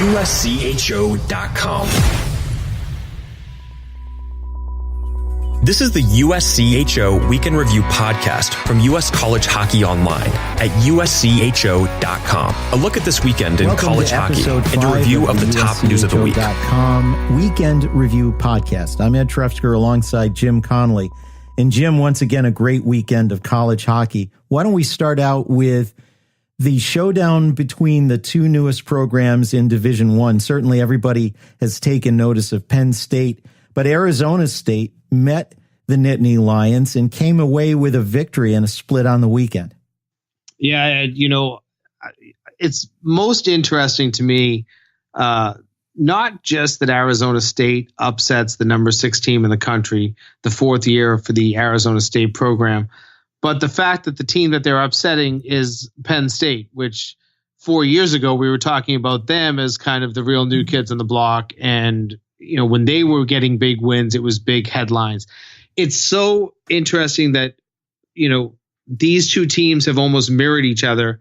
USCHO.com. This is the USCHO Week in Review podcast from U.S. College Hockey Online at USCHO.com. A look at this weekend in college hockey and a review of the top news of the week. Weekend Review podcast. I'm Ed Trefzger alongside Jim Connelly. And Jim, once again, a great weekend of college hockey. Why don't we start out with the showdown between the two newest programs in Division I? Certainly everybody has taken notice of Penn State, but Arizona State met the Nittany Lions and came away with a victory and a split on the weekend. Yeah, you know, it's most interesting to me, not just that Arizona State upsets the number 6 team in the country, the 4th year for the Arizona State program, but the fact that the team that they're upsetting is Penn State, which 4 years ago we were talking about them as kind of the real new kids on the block. And, you know, when they were getting big wins, it was big headlines. It's so interesting that, you know, these two teams have almost mirrored each other.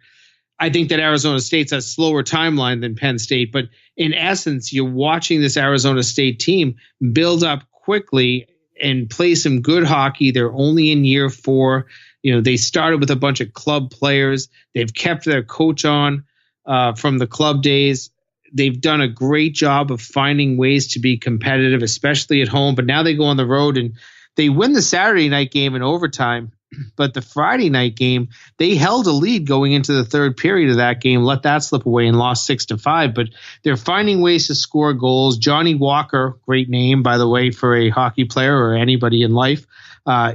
I think that Arizona State's a slower timeline than Penn State, but in essence, you're watching this Arizona State team build up quickly and play some good hockey. They're only in year 4. You know, they started with a bunch of club players. They've kept their coach on from the club days. They've done a great job of finding ways to be competitive, especially at home. But now they go on the road and they win the Saturday night game in overtime. But the Friday night game, they held a lead going into the 3rd period of that game, let that slip away and lost 6-5. But they're finding ways to score goals. Johnny Walker, great name, by the way, for a hockey player or anybody in life.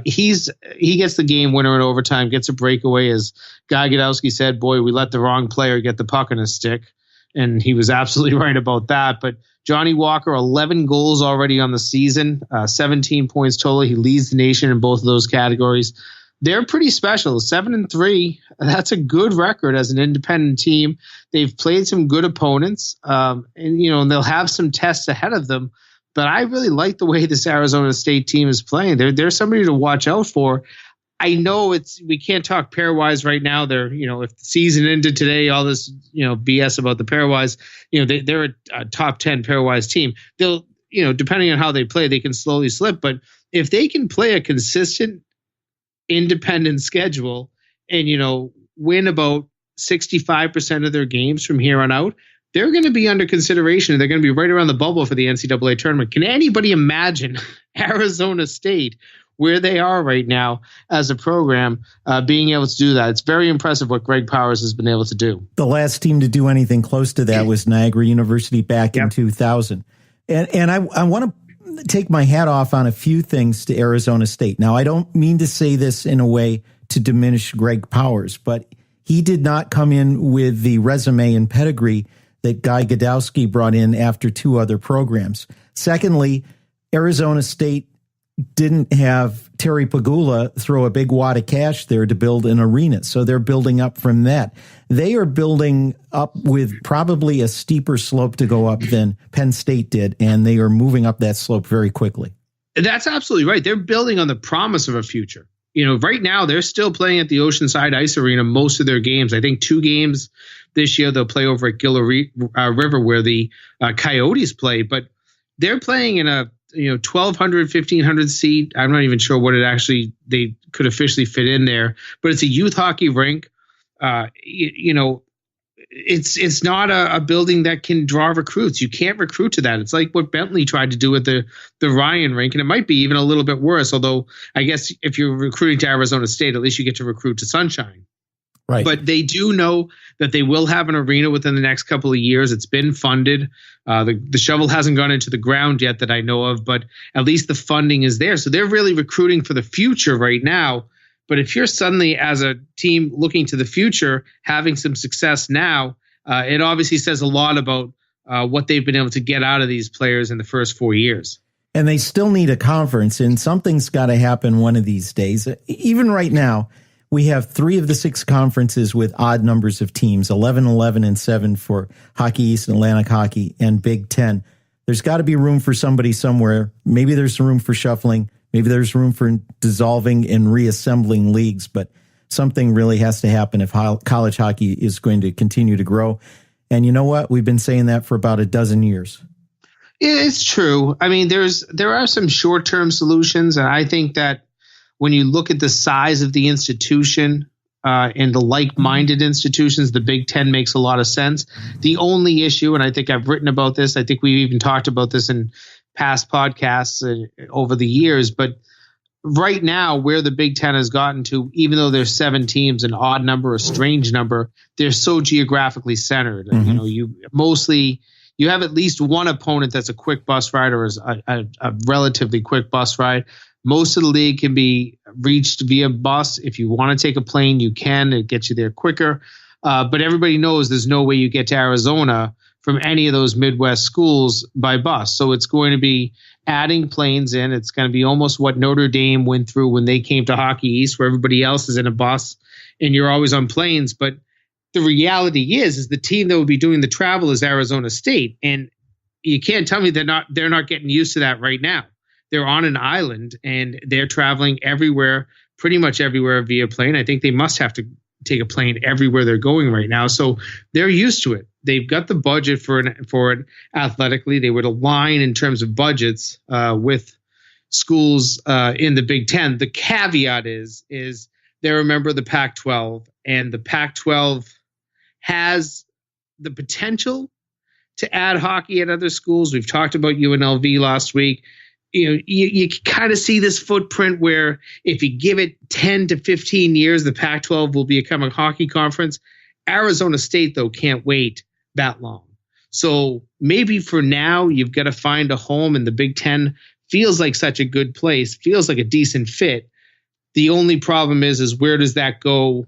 He gets the game winner in overtime, gets a breakaway. As Guy Gadowski said, boy, we let the wrong player get the puck in his stick. And he was absolutely right about that. But Johnny Walker, 11 goals already on the season, 17 points total. He leads the nation in both of those categories. They're pretty special. 7-3. That's a good record as an independent team. They've played some good opponents, and they'll have some tests ahead of them. But I really like the way this Arizona State team is playing. They're somebody to watch out for. I know we can't talk pairwise right now. They're, if the season ended today, all this, BS about the pairwise, they're a top 10 pairwise team. They'll, depending on how they play, they can slowly slip. But if they can play a consistent independent schedule and, win about 65% of their games from here on out, they're going to be under consideration. They're going to be right around the bubble for the NCAA tournament. Can anybody imagine Arizona State, where they are right now as a program, being able to do that? It's very impressive what Greg Powers has been able to do. The last team to do anything close to that was Niagara University back in 2000. And I want to take my hat off on a few things to Arizona State. Now, I don't mean to say this in a way to diminish Greg Powers, but he did not come in with the resume and pedigree that Guy Gadowski brought in after 2 other programs. Secondly, Arizona State didn't have Terry Pagula throw a big wad of cash there to build an arena. So they're building up from that. They are building up with probably a steeper slope to go up than Penn State did, and they are moving up that slope very quickly. That's absolutely right. They're building on the promise of a future. Right now they're still playing at the Oceanside Ice Arena most of their games. I think 2 games this year they'll play over at Gila River where the Coyotes play, but they're playing in a 1,200, 1,500 seat. I'm not even sure what they could officially fit in there, but it's a youth hockey rink. It's not a building that can draw recruits. You can't recruit to that. It's like what Bentley tried to do with the Ryan rink, and it might be even a little bit worse. Although I guess if you're recruiting to Arizona State, at least you get to recruit to Sunshine. Right. But they do know that they will have an arena within the next couple of years. It's been funded. The shovel hasn't gone into the ground yet that I know of, but at least the funding is there. So they're really recruiting for the future right now. But if you're suddenly, as a team looking to the future, having some success now, it obviously says a lot about what they've been able to get out of these players in the first 4 years. And they still need a conference, and something's got to happen one of these days. Even right now, we have 3 of the 6 conferences with odd numbers of teams, 11, 11, and 7 for Hockey East and Atlantic Hockey and Big Ten. There's got to be room for somebody somewhere. Maybe there's room for shuffling. Maybe there's room for dissolving and reassembling leagues, but something really has to happen if college hockey is going to continue to grow. And you know what? We've been saying that for about a dozen years. It's true. I mean, there are some short-term solutions, and I think that when you look at the size of the institution and the like-minded institutions, the Big Ten makes a lot of sense. The only issue, and I think I've written about this, I think we've even talked about this in past podcasts over the years, but right now where the Big Ten has gotten to, even though there's 7 teams, an odd number, a strange number, they're so geographically centered. Mm-hmm. You have at least one opponent that's a quick bus ride or is a relatively quick bus ride. Most of the league can be reached via bus. If you want to take a plane, you can. It gets you there quicker. But everybody knows there's no way you get to Arizona from any of those Midwest schools by bus. So it's going to be adding planes in. It's going to be almost what Notre Dame went through when they came to Hockey East, where everybody else is in a bus and you're always on planes. But the reality is the team that will be doing the travel is Arizona State. And you can't tell me they're not getting used to that right now. They're on an island and they're traveling everywhere, pretty much everywhere via plane. I think they must have to take a plane everywhere they're going right now. So they're used to it. They've got the budget for it athletically. They would align in terms of budgets with schools in the Big Ten. The caveat is they're a member of the Pac-12, and the Pac-12 has the potential to add hockey at other schools. We've talked about UNLV last week. You kind of see this footprint where if you give it 10 to 15 years, the Pac-12 will become a hockey conference. Arizona State, though, can't wait that long. So maybe for now, you've got to find a home, and the Big Ten feels like such a good place, feels like a decent fit. The only problem is where does that go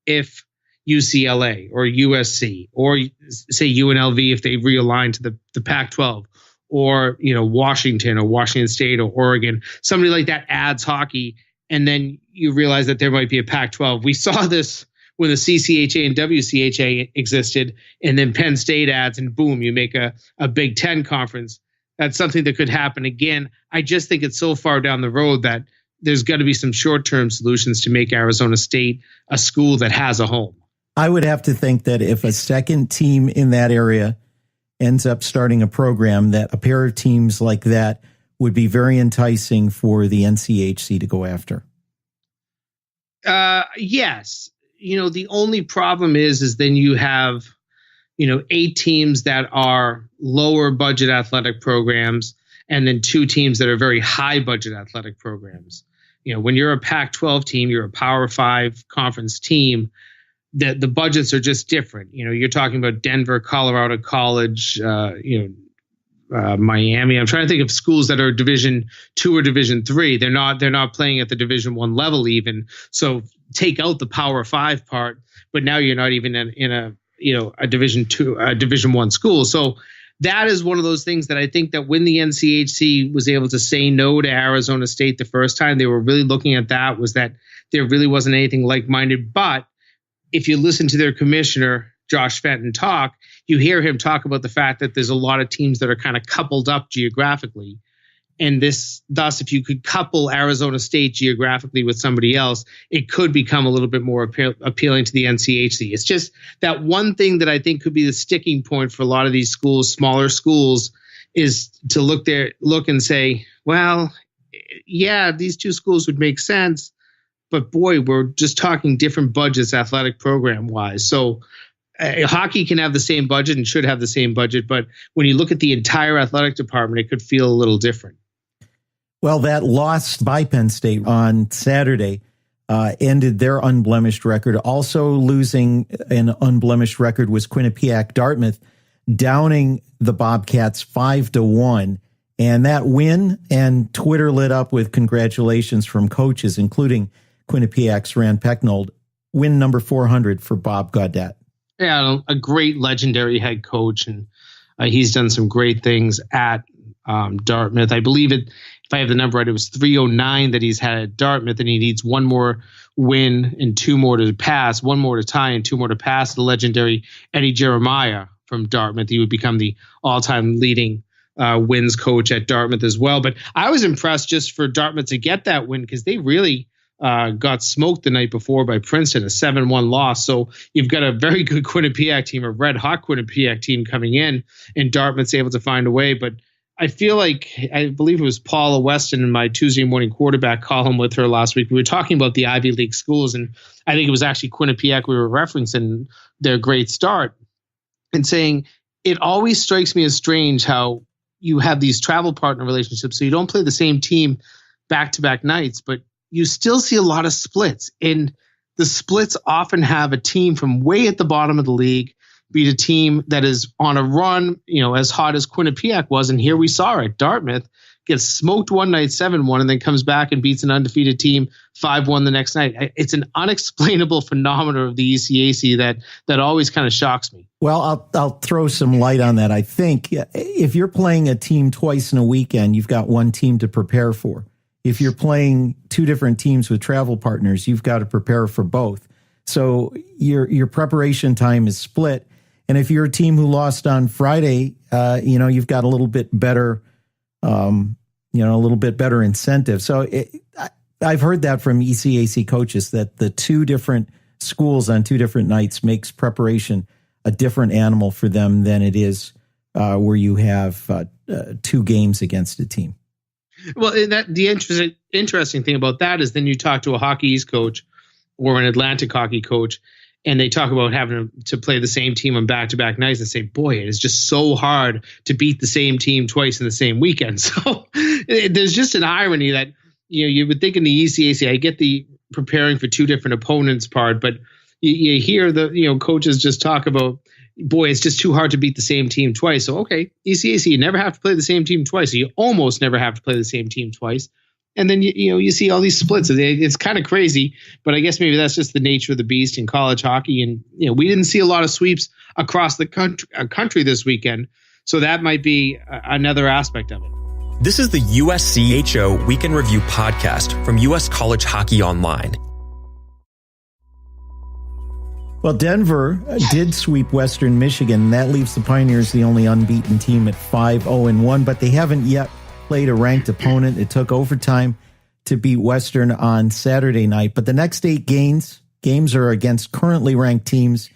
if UCLA or USC or say UNLV, if they realign to the Pac-12, or Washington or Washington State or Oregon, somebody like that adds hockey, and then you realize that there might be a Pac-12. We saw this when the CCHA and WCHA existed, and then Penn State adds, and boom, you make a Big Ten conference. That's something that could happen again. I just think it's so far down the road that there's got to be some short-term solutions to make Arizona State a school that has a home. I would have to think that if a second team in that area ends up starting a program, that a pair of teams like that would be very enticing for the NCHC to go after. Yes. The only problem is then you have, 8 teams that are lower budget athletic programs and then 2 teams that are very high budget athletic programs. When you're a Pac-12 team, you're a Power 5 conference team, the budgets are just different. You're talking about Denver, Colorado College, Miami. I'm trying to think of schools that are Division II or Division III. They're not playing at the Division I level even. So take out the Power 5 part, but now you're not even in a Division II, Division I school. So that is one of those things that I think that when the NCHC was able to say no to Arizona State the first time, they were really looking at that, was that there really wasn't anything like-minded. But if you listen to their commissioner, Josh Fenton, talk, you hear him talk about the fact that there's a lot of teams that are kind of coupled up geographically. And thus, if you could couple Arizona State geographically with somebody else, it could become a little bit more appealing to the NCHC. It's just that one thing that I think could be the sticking point for a lot of these schools, smaller schools, is to look and say, well, yeah, these 2 schools would make sense, but boy, we're just talking different budgets athletic program wise. So hockey can have the same budget and should have the same budget, but when you look at the entire athletic department, it could feel a little different. Well, that loss by Penn State on Saturday ended their unblemished record. Also losing an unblemished record was Quinnipiac Dartmouth, downing the Bobcats 5-1. And that win, and Twitter lit up with congratulations from coaches, including Quinnipiac's Rand Pecknold, win number 400 for Bob Gaudet. Yeah, a great legendary head coach, and he's done some great things at Dartmouth. I believe if I have the number right, it was 309 that he's had at Dartmouth, and he needs one more win and 2 more to pass, 1 more to tie and 2 more to pass the legendary Eddie Jeremiah from Dartmouth. He would become the all-time leading wins coach at Dartmouth as well. But I was impressed just for Dartmouth to get that win, because they really got smoked the night before by Princeton, a 7-1 loss. So you've got a very good Quinnipiac team, a red-hot Quinnipiac team coming in, and Dartmouth's able to find a way. But I feel like, I believe it was Paula Weston in my Tuesday morning quarterback column with her last week. We were talking about the Ivy League schools, and I think it was actually Quinnipiac we were referencing their great start and saying, it always strikes me as strange how you have these travel partner relationships. So you don't play the same team back-to-back nights, but you still see a lot of splits. And the splits often have a team from way at the bottom of the league beat a team that is on a run, as hot as Quinnipiac was. And here we saw it. Dartmouth gets smoked one night, 7-1, and then comes back and beats an undefeated team 5-1 the next night. It's an unexplainable phenomenon of the ECAC that always kind of shocks me. Well, I'll throw some light on that. I think if you're playing a team twice in a weekend, you've got one team to prepare for. If you're playing two different teams with travel partners, you've got to prepare for both. So your preparation time is split. And if you're a team who lost on Friday, you've got a little bit better, incentive. So I've heard that from ECAC coaches that the two different schools on two different nights makes preparation a different animal for them than it is where you have two games against a team. Well, the interesting thing about that is then you talk to a Hockey East coach or an Atlantic hockey coach, and they talk about having to play the same team on back-to-back nights and say, boy, it is just so hard to beat the same team twice in the same weekend. So there's just an irony that, you would think in the ECAC, I get the preparing for two different opponents part, but you hear the, coaches just talk about, boy, it's just too hard to beat the same team twice. So, okay, ECAC, you never have to play the same team twice. So you almost never have to play the same team twice. And then, you see all these splits. It's kind of crazy, but I guess maybe that's just the nature of the beast in college hockey. And, we didn't see a lot of sweeps across the country this weekend. So that might be another aspect of it. This is the USCHO Week in Review podcast from US College Hockey Online. Well, Denver did sweep Western Michigan. That leaves the Pioneers the only unbeaten team at 5-0-1, but they haven't yet played a ranked opponent. It took overtime to beat Western on Saturday night. But the next 8 games are against currently ranked teams,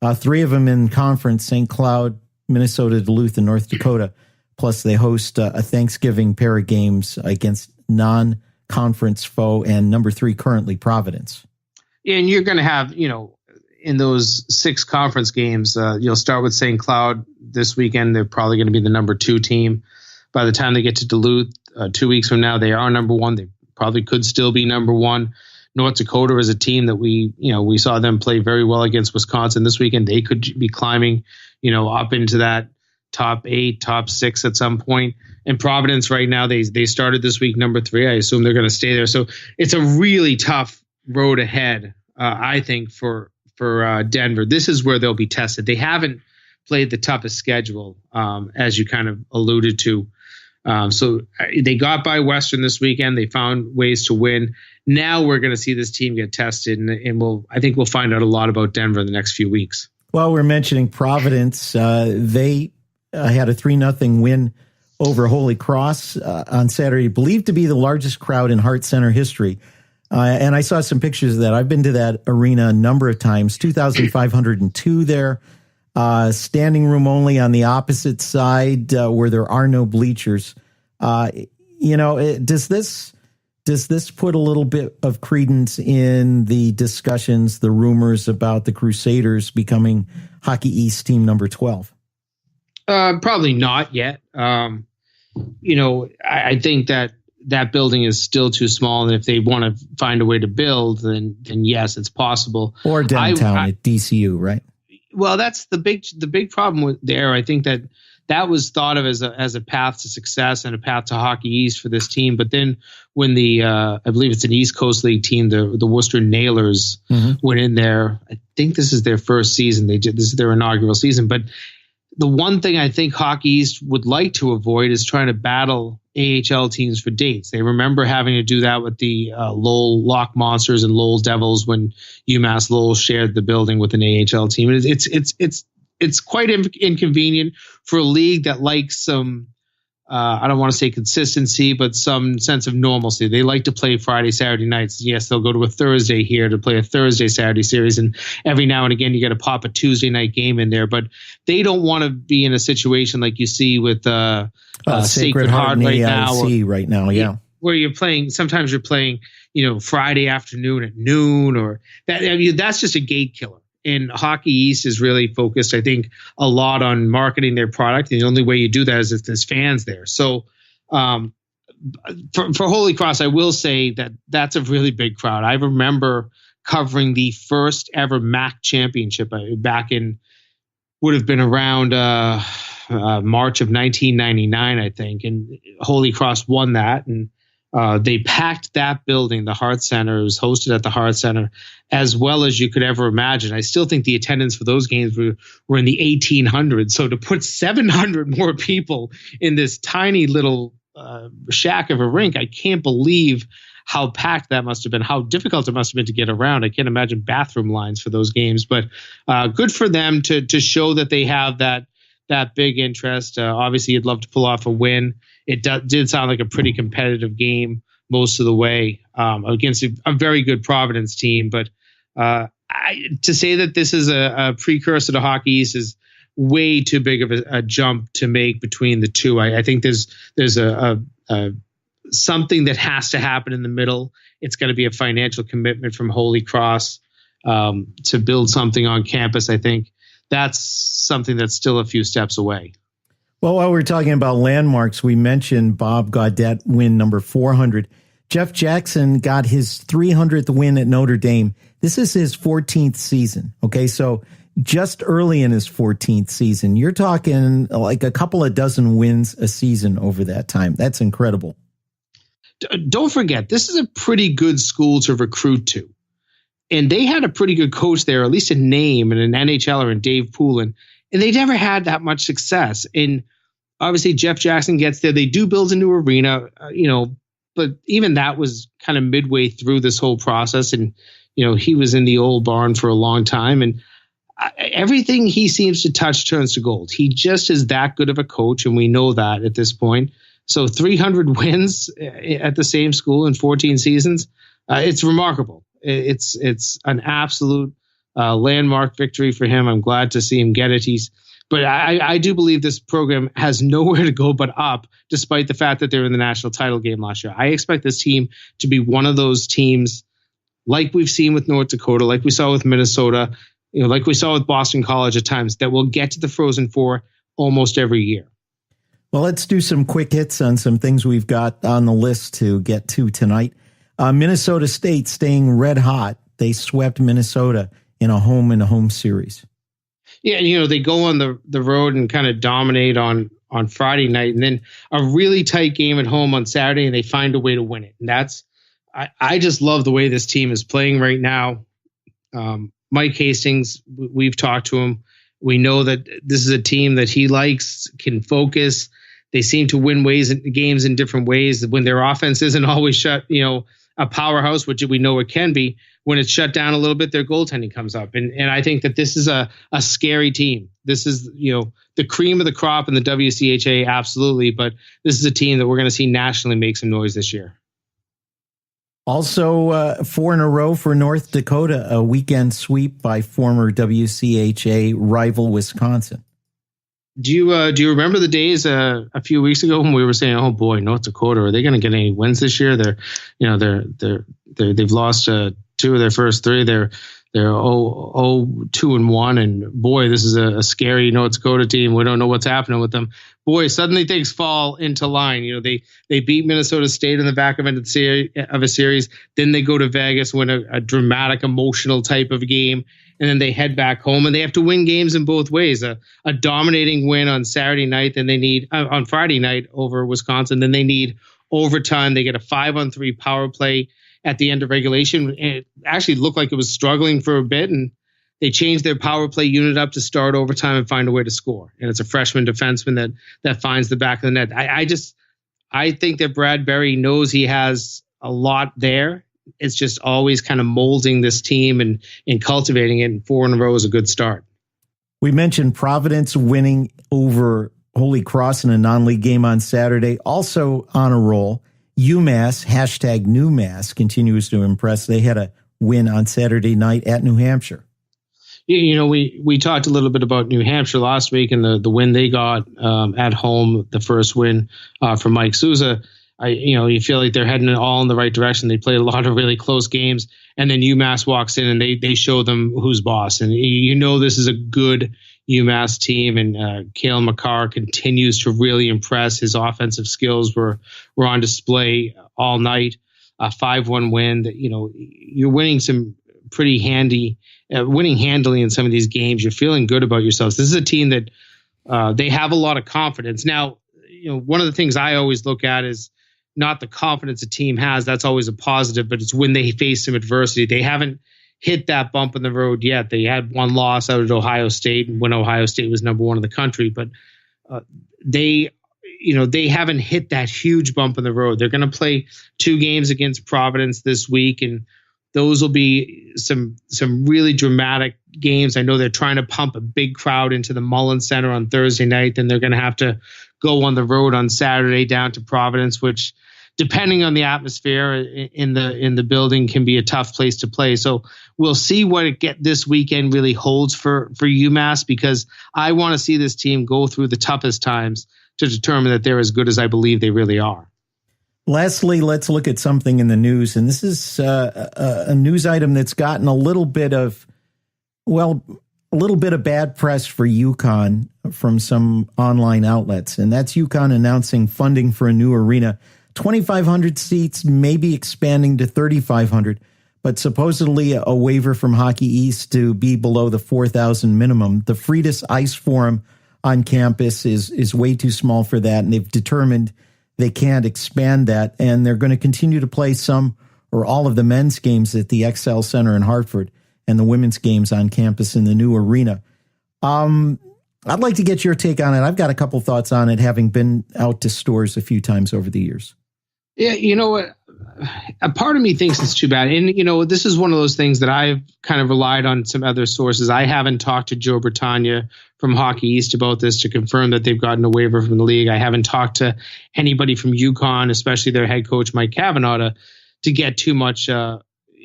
3 of them in conference, St. Cloud, Minnesota, Duluth, and North Dakota. Plus they host a Thanksgiving pair of games against non-conference foe and number 3 currently Providence. And you're going to have, in those 6 conference games, you'll start with St. Cloud this weekend. They're probably going to be the number 2 team. By the time they get to Duluth 2 weeks from now, they are number 1. They probably could still be number 1. North Dakota is a team that we saw them play very well against Wisconsin this weekend. They could be climbing, up into that top 8, top 6 at some point. And Providence right now, they started this week number 3. I assume they're going to stay there. So it's a really tough road ahead, I think, for Denver. This is where they'll be tested. They haven't played the toughest schedule, as you kind of alluded to. So they got by Western this weekend. They found ways to win. Now we're going to see this team get tested, and I think we'll find out a lot about Denver in the next few weeks. Well, we're mentioning Providence. They had a 3-0 win over Holy Cross on Saturday, believed to be the largest crowd in Hart Center history. And I saw some pictures of that. I've been to that arena a number of times, 2,502 there. Standing room only on the opposite side where there are no bleachers. Does this put a little bit of credence in the discussions, the rumors about the Crusaders becoming Hockey East team number 12? Probably not yet. I think that building is still too small, and if they want to find a way to build, then yes, it's possible. Or downtown at DCU, right? Well, that's the big problem with there. I think that was thought of as a path to success and a path to Hockey East for this team. But then when I believe it's an East Coast League team, the Worcester Nailers went in there. I think this is their first season. This is their inaugural season. But the one thing I think Hockey East would like to avoid is trying to battle AHL teams for dates. They remember having to do that with the Lowell Lock Monsters and Lowell Devils when UMass Lowell shared the building with an AHL team. It's quite inconvenient for a league that likes some I don't want to say consistency, but some sense of normalcy. They like to play Friday, Saturday nights. Yes, they'll go to a Thursday here to play a Thursday, Saturday series. And every now and again, you got to pop a Tuesday night game in there. But they don't want to be in a situation like you see with Sacred Heart right now. Yeah. Where you're playing, sometimes you're playing, Friday afternoon at noon, or that. I mean, that's just a gate killer. And Hockey East is really focused, I think, a lot on marketing their product. And the only way you do that is if there's fans there. So for Holy Cross, I will say that that's a really big crowd. I remember covering the first ever MAC championship back in, would have been around March of 1999, I think. And Holy Cross won that. And they packed that building, the Hart Center. It was hosted at the Hart Center, as well as you could ever imagine. I still think the attendance for those games were in the 1800s. So to put 700 more people in this tiny little shack of a rink, I can't believe how packed that must have been, how difficult it must have been to get around. I can't imagine bathroom lines for those games, but good for them to show that they have that big interest. Obviously, you'd love to pull off a win. It did sound like a pretty competitive game most of the way against a very good Providence team. But to say that this is a precursor to Hockey East is way too big of a jump to make between the two. I think there's a something that has to happen in the middle. It's going to be a financial commitment from Holy Cross to build something on campus. I think that's something that's still a few steps away. Well, while we're talking about landmarks, we mentioned Bob Gaudet win number 400. Jeff Jackson got his 300th win at Notre Dame. This is his 14th season. Okay, so just early in his 14th season, you're talking like a couple of dozen wins a season over that time. That's incredible. Don't forget, this is a pretty good school to recruit to. And they had a pretty good coach there, at least a name, and an NHLer in Dave Poulin. And they never had that much success. And obviously, Jeff Jackson gets there. They do build a new arena, but even that was kind of midway through this whole process. And, he was in the old barn for a long time. And everything he seems to touch turns to gold. He just is that good of a coach. And we know that at this point. So 300 wins at the same school in 14 seasons. It's remarkable. It's an absolute landmark victory for him. I'm glad to see him get it. But I do believe this program has nowhere to go but up, despite the fact that they're in the national title game last year. I expect this team to be one of those teams like we've seen with North Dakota, like we saw with Minnesota, like we saw with Boston College at times, that will get to the Frozen Four almost every year. Well, let's do some quick hits on some things we've got on the list to get to tonight. Minnesota State staying red hot. They swept Minnesota in a home series. Yeah, they go on the road and kind of dominate on Friday night, and then a really tight game at home on Saturday, and they find a way to win it. And I just love the way this team is playing right now. Mike Hastings, we've talked to him. We know that this is a team that he likes, can focus. They seem to win games in different ways. When their offense isn't always shut, a powerhouse, which we know it can be, when it's shut down a little bit, their goaltending comes up. And I think that this is a scary team. This is, the cream of the crop in the WCHA, absolutely. But this is a team that we're going to see nationally make some noise this year. Also, 4 in a row for North Dakota, a weekend sweep by former WCHA rival Wisconsin. Do you remember the days a few weeks ago when we were saying, "Oh boy, North Dakota, are they going to get any wins this year?" They've lost 2 of their first 3. They're 2-1, and boy, this is a scary North Dakota team. We don't know what's happening with them. Boy, suddenly things fall into line. They beat Minnesota State in the back of a series. Then they go to Vegas, win a dramatic, emotional type of game, and then they head back home. And they have to win games in both ways. A dominating win on Saturday night, then they need on Friday night over Wisconsin. Then they need overtime. They get a 5-on-3 power play at the end of regulation. And it actually looked like it was struggling for a bit, and they changed their power play unit up to start overtime and find a way to score. And it's a freshman defenseman that finds the back of the net. I think that Brad Berry knows he has a lot there. It's just always kind of molding this team and cultivating it. And 4 in a row is a good start. We mentioned Providence winning over Holy Cross in a non-league game on Saturday. Also on a roll, UMass, #NewMass, continues to impress. They had a win on Saturday night at New Hampshire. You know, we talked a little bit about New Hampshire last week and the win they got at home, the first win from Mike Souza. You feel like they're heading all in the right direction. They played a lot of really close games, and then UMass walks in and they show them who's boss. And this is a good UMass team, and Kalen McCarr continues to really impress. His offensive skills were on display all night. A 5-1 win. That you're winning some pretty winning handily in some of these games. You're feeling good about yourselves. This is a team that they have a lot of confidence. Now, one of the things I always look at is not the confidence a team has. That's always a positive, but it's when they face some adversity. They haven't hit that bump in the road yet. They had one loss out at Ohio State when Ohio State was number one in the country, but they haven't hit that huge bump in the road. They're going to play 2 games against Providence this week, and those will be some really dramatic games. I know they're trying to pump a big crowd into the Mullen Center on Thursday night. Then they're going to have to go on the road on Saturday down to Providence, which, depending on the atmosphere in the building, can be a tough place to play. So we'll see what this weekend really holds for UMass, because I want to see this team go through the toughest times to determine that they're as good as I believe they really are. Lastly, let's look at something in the news, and this is a news item that's gotten a little bit of bad press for UConn from some online outlets, and that's UConn announcing funding for a new arena. 2,500 seats, maybe expanding to 3,500, but supposedly a waiver from Hockey East to be below the 4,000 minimum. The Friedis Ice Forum on campus is way too small for that, and they've determined they can't expand that, and they're going to continue to play some or all of the men's games at the XL Center in Hartford and the women's games on campus in the new arena. I'd like to get your take on it. I've got a couple thoughts on it, having been out to stores a few times over the years. Yeah, you know what? A part of me thinks it's too bad. And, this is one of those things that I've kind of relied on some other sources. I haven't talked to Joe Britannia from Hockey East about this to confirm that they've gotten a waiver from the league. I haven't talked to anybody from UConn, especially their head coach, Mike Cavanaugh, to get too much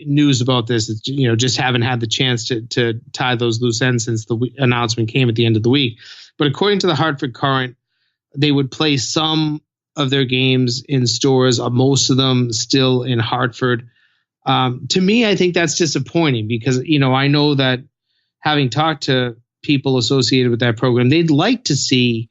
news about this. It's, just haven't had the chance to tie those loose ends since the announcement came at the end of the week. But according to the Hartford Courant, they would play some of their games in stores, most of them still in Hartford. To me, I think that's disappointing because, I know that having talked to people associated with that program, they'd like to see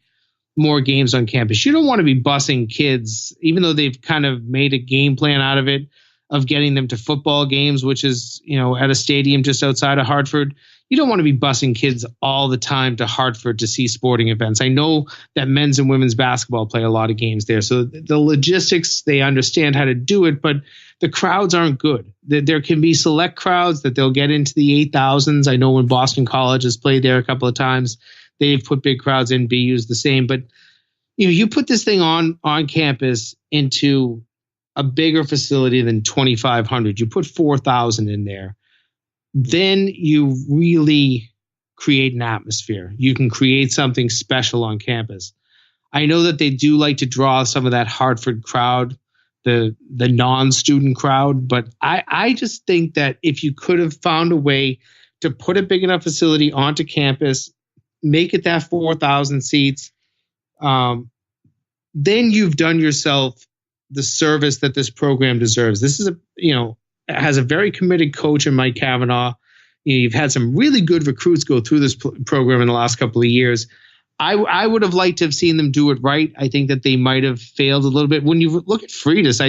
more games on campus. You don't want to be busing kids, even though they've kind of made a game plan out of it, of getting them to football games, which is, at a stadium just outside of Hartford. You don't want to be busing kids all the time to Hartford to see sporting events. I know that men's and women's basketball play a lot of games there. So the logistics, they understand how to do it, but the crowds aren't good. There can be select crowds that they'll get into the 8,000s. I know when Boston College has played there a couple of times, they've put big crowds in. BU's the same. But you put this thing on campus into a bigger facility than 2,500. You put 4,000 in there. Then you really create an atmosphere. You can create something special on campus. I know that they do like to draw some of that Hartford crowd, the non-student crowd, but I just think that if you could have found a way to put a big enough facility onto campus, make it that 4,000 seats, then you've done yourself the service that this program deserves. This is has a very committed coach in Mike Cavanaugh. You've had some really good recruits go through this program in the last couple of years. I would have liked to have seen them do it right. I think that they might have failed a little bit. When you look at Friedis,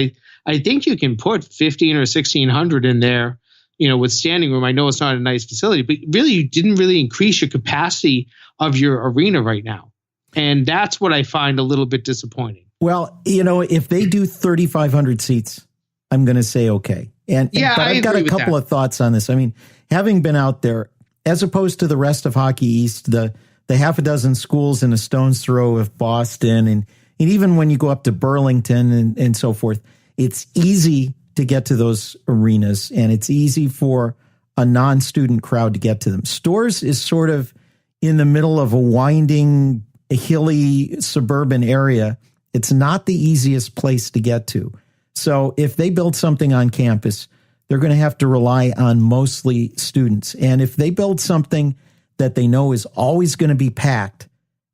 I think you can put 1,500 or 1,600 in there, with standing room. I know it's not a nice facility, but really you didn't really increase your capacity of your arena right now. And that's what I find a little bit disappointing. Well, if they do 3,500 seats, I'm going to say okay. But I've got a couple of thoughts on this. I mean, having been out there, as opposed to the rest of Hockey East, the half a dozen schools in a stone's throw of Boston, and even when you go up to Burlington and so forth, it's easy to get to those arenas, and it's easy for a non-student crowd to get to them. Stores is sort of in the middle of a winding a hilly suburban area, it's not the easiest place to get to. So if they build something on campus, they're going to have to rely on mostly students. And if they build something that they know is always going to be packed,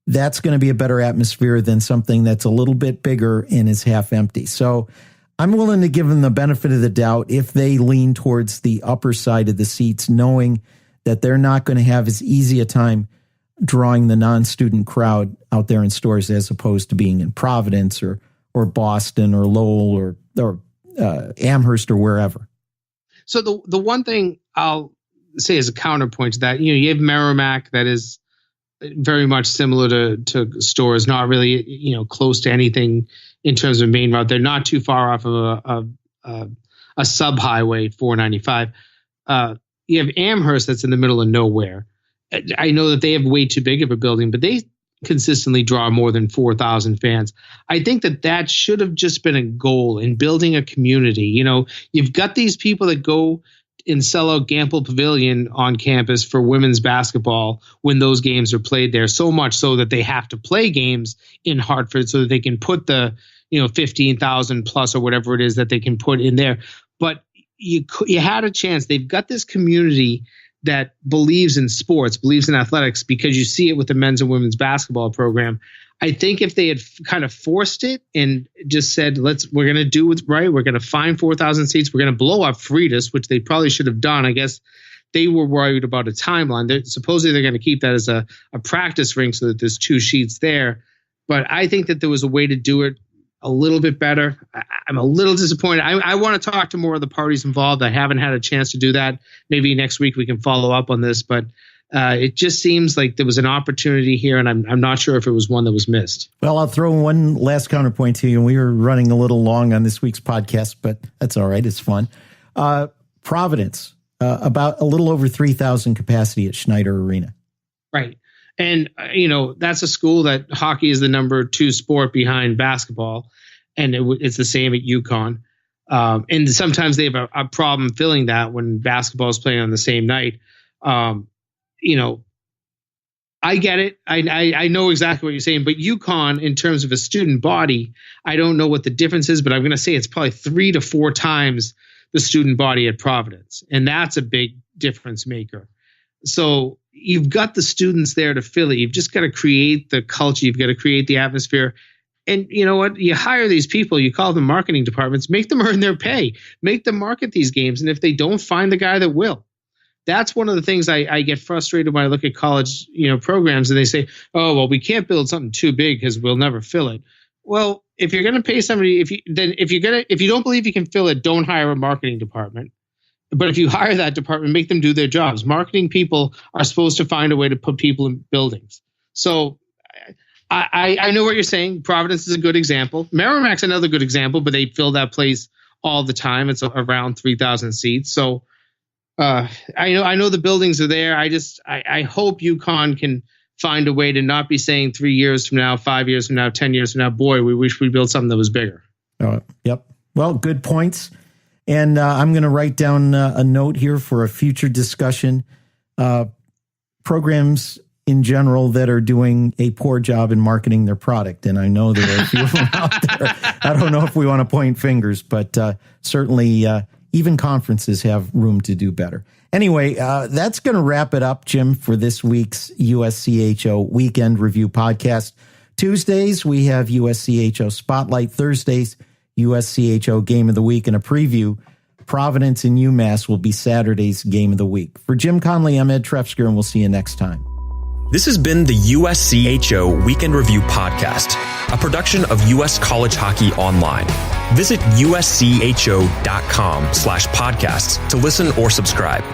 that's going to be a better atmosphere than something that's a little bit bigger and is half empty. So I'm willing to give them the benefit of the doubt if they lean towards the upper side of the seats, knowing that they're not going to have as easy a time drawing the non-student crowd out there in Storrs as opposed to being in Providence or Boston or Lowell or Amherst or wherever. So the one thing I'll say as a counterpoint to that, you have Merrimack that is very much similar to Storrs, not really, close to anything in terms of main route. They're not too far off of a sub-highway 495. You have Amherst that's in the middle of nowhere. I know that they have way too big of a building, but they consistently draw more than 4,000 fans. I think that should have just been a goal in building a community. You've got these people that go and sell out Gamble Pavilion on campus for women's basketball when those games are played there, so much so that they have to play games in Hartford so that they can put the 15,000 plus or whatever it is that they can put in there. But you had a chance. They've got this community that believes in sports, believes in athletics, because you see it with the men's and women's basketball program. I think if they had kind of forced it and just said, we're going to do what's right. We're going to find 4,000 seats. We're going to blow up Fridas, which they probably should have done. I guess they were worried about a timeline. Supposedly they're going to keep that as a practice rink so that there's 2 sheets there. But I think that there was a way to do it a little bit better. I'm a little disappointed. I want to talk to more of the parties involved. I haven't had a chance to do that. Maybe next week we can follow up on this, but it just seems like there was an opportunity here, and I'm not sure if it was one that was missed. Well, I'll throw one last counterpoint to you, and we were running a little long on this week's podcast, but that's all right. It's fun. Providence, about a little over 3,000 capacity at Schneider Arena. Right. And, that's a school that hockey is the number 2 sport behind basketball. And it's the same at UConn. And sometimes they have a problem filling that when basketball is playing on the same night. I get it. I know exactly what you're saying. But UConn, in terms of a student body, I don't know what the difference is, but I'm going to say it's probably 3 to 4 times the student body at Providence. And that's a big difference maker. So you've got the students there to fill it. You've just got to create the culture. You've got to create the atmosphere. And you know what? You hire these people, you call them marketing departments, make them earn their pay, make them market these games. And if they don't, find the guy that will. That's one of the ththings I get frustrated when I look at college, programs, and they say, oh, well, we can't build something too big because we'll never fill it. Well, if you're going to pay somebody, if you don't believe you can fill it, don't hire a marketing department. But if you hire that department, make them do their jobs. Marketing people are supposed to find a way to put people in buildings. So I know what you're saying. Providence is a good example. Merrimack's another good example, but they fill that place all the time. It's around 3,000 seats. So I know the buildings are there. I hope UConn can find a way to not be saying 3 years from now, 5 years from now, 10 years from now, boy, we wish we built something that was bigger. Yep. Well, good points. And I'm going to write down a note here for a future discussion. Programs in general that are doing a poor job in marketing their product. And I know there are a few of them out there. I don't know if we want to point fingers, but certainly even conferences have room to do better. Anyway, that's going to wrap it up, Jim, for this week's USCHO Weekend Review Podcast. Tuesdays, we have USCHO Spotlight. Thursdays, USCHO Game of the Week, and a preview. Providence and UMass will be Saturday's Game of the Week. For Jim Connelly, I'm Ed Trefzger, and we'll see you next time. This has been the USCHO Weekend Review Podcast, a production of US College Hockey Online. Visit uscho.com/podcasts to listen or subscribe.